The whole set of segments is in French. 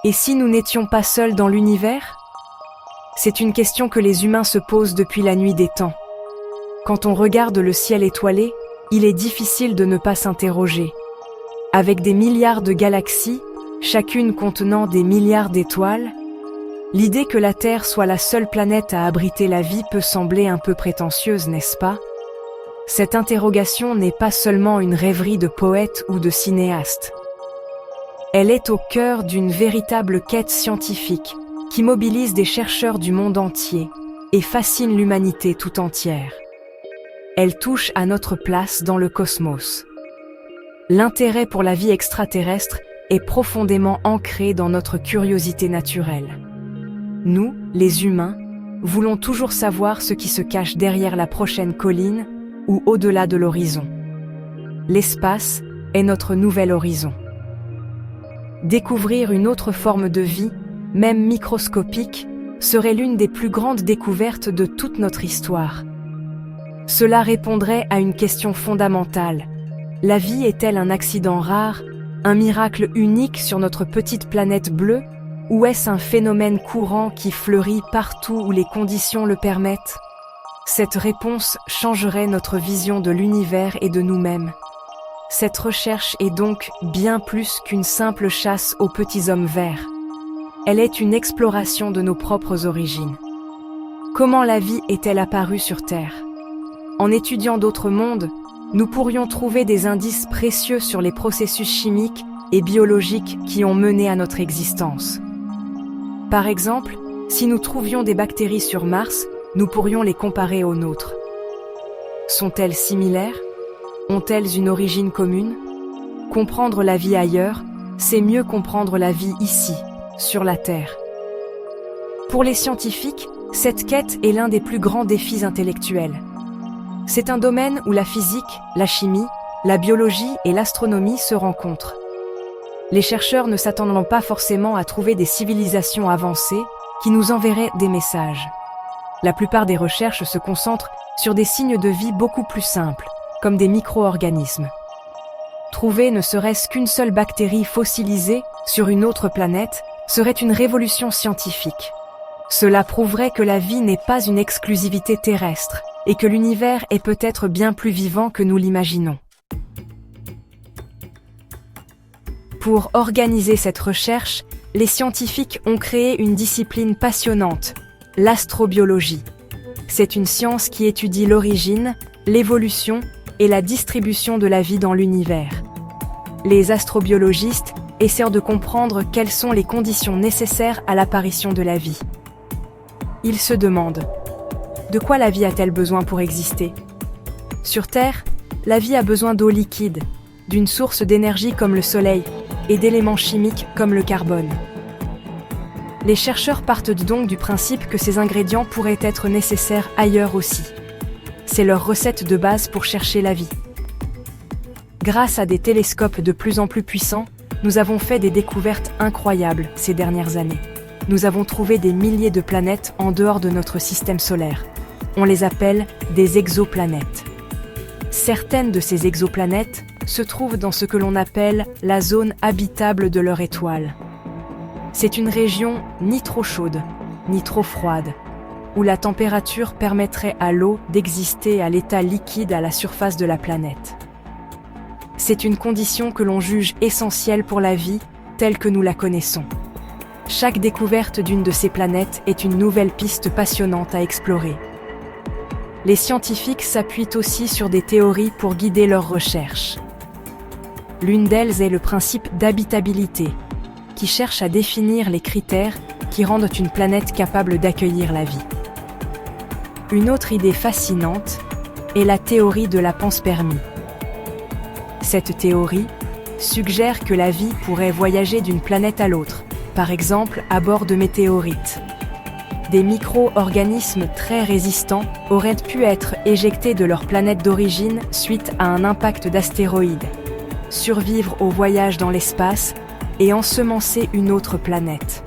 Et si nous n'étions pas seuls dans l'univers? C'est une question que les humains se posent depuis la nuit des temps. Quand on regarde le ciel étoilé, il est difficile de ne pas s'interroger. Avec des milliards de galaxies, chacune contenant des milliards d'étoiles, l'idée que la Terre soit la seule planète à abriter la vie peut sembler un peu prétentieuse, n'est-ce pas? Cette interrogation n'est pas seulement une rêverie de poète ou de cinéaste. Elle est au cœur d'une véritable quête scientifique qui mobilise des chercheurs du monde entier et fascine l'humanité tout entière. Elle touche à notre place dans le cosmos. L'intérêt pour la vie extraterrestre est profondément ancré dans notre curiosité naturelle. Nous, les humains, voulons toujours savoir ce qui se cache derrière la prochaine colline ou au-delà de l'horizon. L'espace est notre nouvel horizon. Découvrir une autre forme de vie, même microscopique, serait l'une des plus grandes découvertes de toute notre histoire. Cela répondrait à une question fondamentale. La vie est-elle un accident rare, un miracle unique sur notre petite planète bleue, ou est-ce un phénomène courant qui fleurit partout où les conditions le permettent? Cette réponse changerait notre vision de l'univers et de nous-mêmes. Cette recherche est donc bien plus qu'une simple chasse aux petits hommes verts. Elle est une exploration de nos propres origines. Comment la vie est-elle apparue sur Terre? En étudiant d'autres mondes, nous pourrions trouver des indices précieux sur les processus chimiques et biologiques qui ont mené à notre existence. Par exemple, si nous trouvions des bactéries sur Mars, nous pourrions les comparer aux nôtres. Sont-elles similaires? Ont-elles une origine commune? Comprendre la vie ailleurs, c'est mieux comprendre la vie ici, sur la Terre. Pour les scientifiques, cette quête est l'un des plus grands défis intellectuels. C'est un domaine où la physique, la chimie, la biologie et l'astronomie se rencontrent. Les chercheurs ne s'attendent pas forcément à trouver des civilisations avancées qui nous enverraient des messages. La plupart des recherches se concentrent sur des signes de vie beaucoup plus simples, comme des micro-organismes. Trouver ne serait-ce qu'une seule bactérie fossilisée sur une autre planète serait une révolution scientifique. Cela prouverait que la vie n'est pas une exclusivité terrestre et que l'univers est peut-être bien plus vivant que nous l'imaginons. Pour organiser cette recherche, les scientifiques ont créé une discipline passionnante, l'astrobiologie. C'est une science qui étudie l'origine, l'évolution et la distribution de la vie dans l'univers. Les astrobiologistes essaient de comprendre quelles sont les conditions nécessaires à l'apparition de la vie. Ils se demandent: de quoi la vie a-t-elle besoin pour exister? Sur Terre, la vie a besoin d'eau liquide, d'une source d'énergie comme le soleil et d'éléments chimiques comme le carbone. Les chercheurs partent donc du principe que ces ingrédients pourraient être nécessaires ailleurs aussi. C'est leur recette de base pour chercher la vie. Grâce à des télescopes de plus en plus puissants, nous avons fait des découvertes incroyables ces dernières années. Nous avons trouvé des milliers de planètes en dehors de notre système solaire. On les appelle des exoplanètes. Certaines de ces exoplanètes se trouvent dans ce que l'on appelle la zone habitable de leur étoile. C'est une région ni trop chaude, ni trop froide, où la température permettrait à l'eau d'exister à l'état liquide à la surface de la planète. C'est une condition que l'on juge essentielle pour la vie telle que nous la connaissons. Chaque découverte d'une de ces planètes est une nouvelle piste passionnante à explorer. Les scientifiques s'appuient aussi sur des théories pour guider leurs recherches. L'une d'elles est le principe d'habitabilité, qui cherche à définir les critères qui rendent une planète capable d'accueillir la vie. Une autre idée fascinante est la théorie de la panspermie. Cette théorie suggère que la vie pourrait voyager d'une planète à l'autre, par exemple à bord de météorites. Des micro-organismes très résistants auraient pu être éjectés de leur planète d'origine suite à un impact d'astéroïdes, survivre au voyage dans l'espace et ensemencer une autre planète.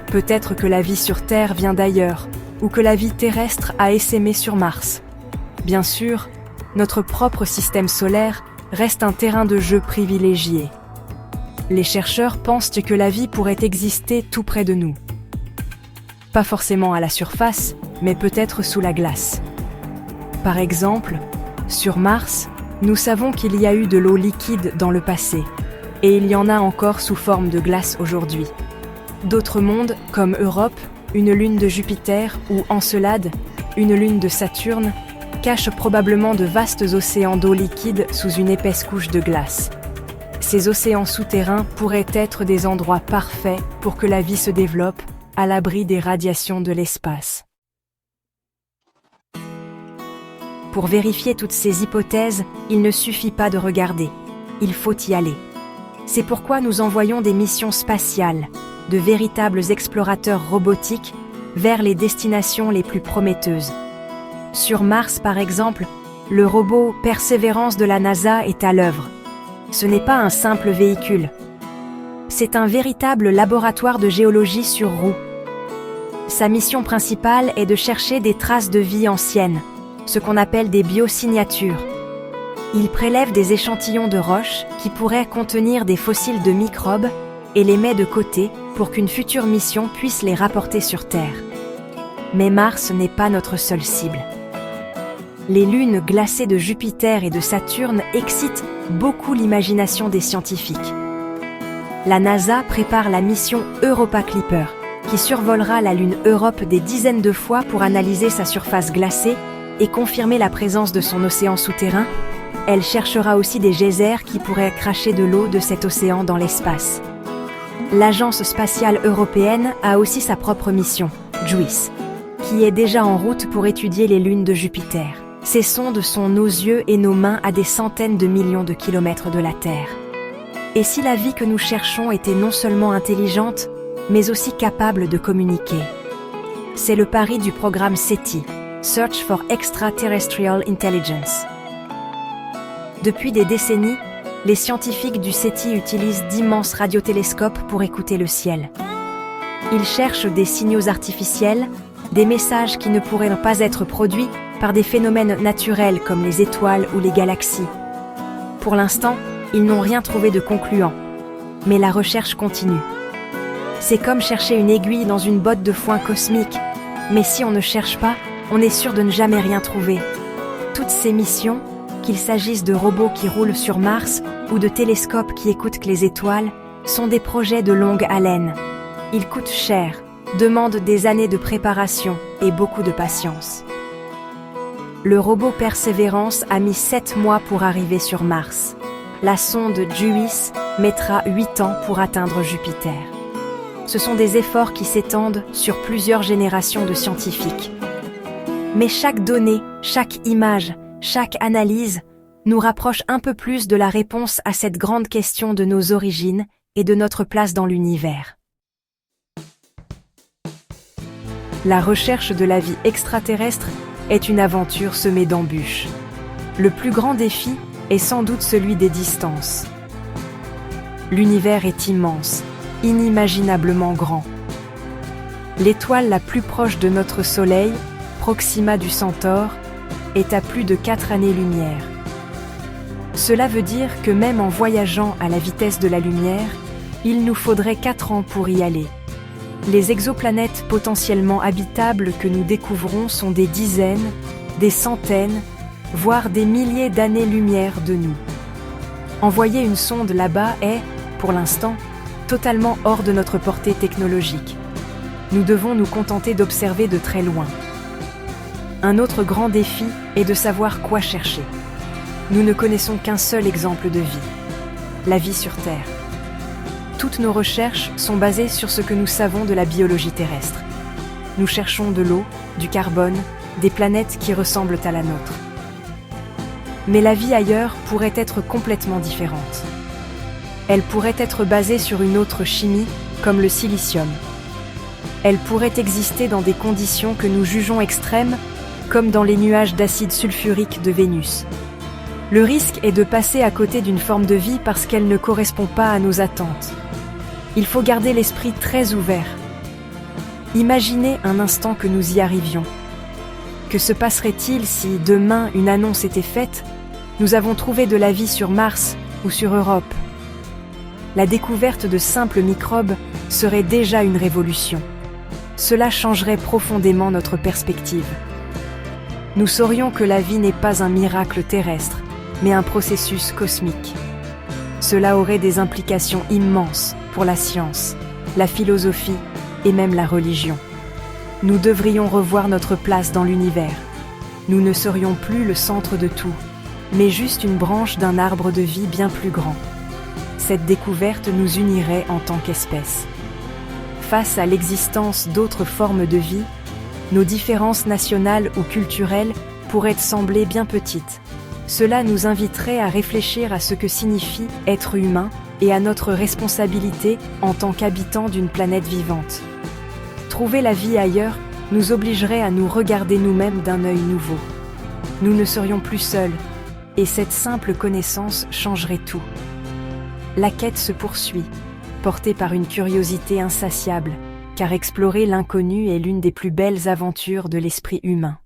Peut-être que la vie sur Terre vient d'ailleurs, ou que la vie terrestre a essaimé sur Mars. Bien sûr, notre propre système solaire reste un terrain de jeu privilégié. Les chercheurs pensent que la vie pourrait exister tout près de nous. Pas forcément à la surface, mais peut-être sous la glace. Par exemple, sur Mars, nous savons qu'il y a eu de l'eau liquide dans le passé, et il y en a encore sous forme de glace aujourd'hui. D'autres mondes, comme Europe, une lune de Jupiter, ou Encelade, une lune de Saturne, cachent probablement de vastes océans d'eau liquide sous une épaisse couche de glace. Ces océans souterrains pourraient être des endroits parfaits pour que la vie se développe, à l'abri des radiations de l'espace. Pour vérifier toutes ces hypothèses, il ne suffit pas de regarder, il faut y aller. C'est pourquoi nous envoyons des missions spatiales, de véritables explorateurs robotiques, vers les destinations les plus prometteuses. Sur Mars, par exemple, le robot Perseverance de la NASA est à l'œuvre. Ce n'est pas un simple véhicule. C'est un véritable laboratoire de géologie sur roues. Sa mission principale est de chercher des traces de vie anciennes, ce qu'on appelle des biosignatures. Il prélève des échantillons de roches qui pourraient contenir des fossiles de microbes et les met de côté pour qu'une future mission puisse les rapporter sur Terre. Mais Mars n'est pas notre seule cible. Les lunes glacées de Jupiter et de Saturne excitent beaucoup l'imagination des scientifiques. La NASA prépare la mission Europa Clipper, qui survolera la lune Europe des dizaines de fois pour analyser sa surface glacée et confirmer la présence de son océan souterrain. Elle cherchera aussi des geysers qui pourraient cracher de l'eau de cet océan dans l'espace. L'Agence spatiale européenne a aussi sa propre mission, JUICE, qui est déjà en route pour étudier les lunes de Jupiter. Ces sondes sont nos yeux et nos mains à des centaines de millions de kilomètres de la Terre. Et si la vie que nous cherchons était non seulement intelligente, mais aussi capable de communiquer? C'est le pari du programme SETI, Search for Extraterrestrial Intelligence. Depuis des décennies, les scientifiques du SETI utilisent d'immenses radiotélescopes pour écouter le ciel. Ils cherchent des signaux artificiels, des messages qui ne pourraient pas être produits par des phénomènes naturels comme les étoiles ou les galaxies. Pour l'instant, ils n'ont rien trouvé de concluant, mais la recherche continue. C'est comme chercher une aiguille dans une botte de foin cosmique, mais si on ne cherche pas, on est sûr de ne jamais rien trouver. Toutes ces missions, qu'il s'agisse de robots qui roulent sur Mars ou de télescopes qui écoutent les étoiles, sont des projets de longue haleine. Ils coûtent cher, demandent des années de préparation et beaucoup de patience. Le robot Perseverance a mis 7 mois pour arriver sur Mars. La sonde JUICE mettra 8 ans pour atteindre Jupiter. Ce sont des efforts qui s'étendent sur plusieurs générations de scientifiques. Mais chaque donnée, chaque image, chaque analyse nous rapproche un peu plus de la réponse à cette grande question de nos origines et de notre place dans l'univers. La recherche de la vie extraterrestre est une aventure semée d'embûches. Le plus grand défi est sans doute celui des distances. L'univers est immense, inimaginablement grand. L'étoile la plus proche de notre Soleil, Proxima du Centaure, est à plus de 4 années-lumière. Cela veut dire que même en voyageant à la vitesse de la lumière, il nous faudrait 4 ans pour y aller. Les exoplanètes potentiellement habitables que nous découvrons sont des dizaines, des centaines, voire des milliers d'années-lumière de nous. Envoyer une sonde là-bas est, pour l'instant, totalement hors de notre portée technologique. Nous devons nous contenter d'observer de très loin. Un autre grand défi est de savoir quoi chercher. Nous ne connaissons qu'un seul exemple de vie, la vie sur Terre. Toutes nos recherches sont basées sur ce que nous savons de la biologie terrestre. Nous cherchons de l'eau, du carbone, des planètes qui ressemblent à la nôtre. Mais la vie ailleurs pourrait être complètement différente. Elle pourrait être basée sur une autre chimie, comme le silicium. Elle pourrait exister dans des conditions que nous jugeons extrêmes, comme dans les nuages d'acide sulfurique de Vénus. Le risque est de passer à côté d'une forme de vie parce qu'elle ne correspond pas à nos attentes. Il faut garder l'esprit très ouvert. Imaginez un instant que nous y arrivions. Que se passerait-il si, demain, une annonce était faite ? Nous avons trouvé de la vie sur Mars ou sur Europe. La découverte de simples microbes serait déjà une révolution. Cela changerait profondément notre perspective. Nous saurions que la vie n'est pas un miracle terrestre, mais un processus cosmique. Cela aurait des implications immenses pour la science, la philosophie et même la religion. Nous devrions revoir notre place dans l'univers. Nous ne serions plus le centre de tout, mais juste une branche d'un arbre de vie bien plus grand. Cette découverte nous unirait en tant qu'espèce. Face à l'existence d'autres formes de vie, nos différences nationales ou culturelles pourraient sembler bien petites. Cela nous inviterait à réfléchir à ce que signifie être humain et à notre responsabilité en tant qu'habitants d'une planète vivante. Trouver la vie ailleurs nous obligerait à nous regarder nous-mêmes d'un œil nouveau. Nous ne serions plus seuls, et cette simple connaissance changerait tout. La quête se poursuit, portée par une curiosité insatiable, car explorer l'inconnu est l'une des plus belles aventures de l'esprit humain.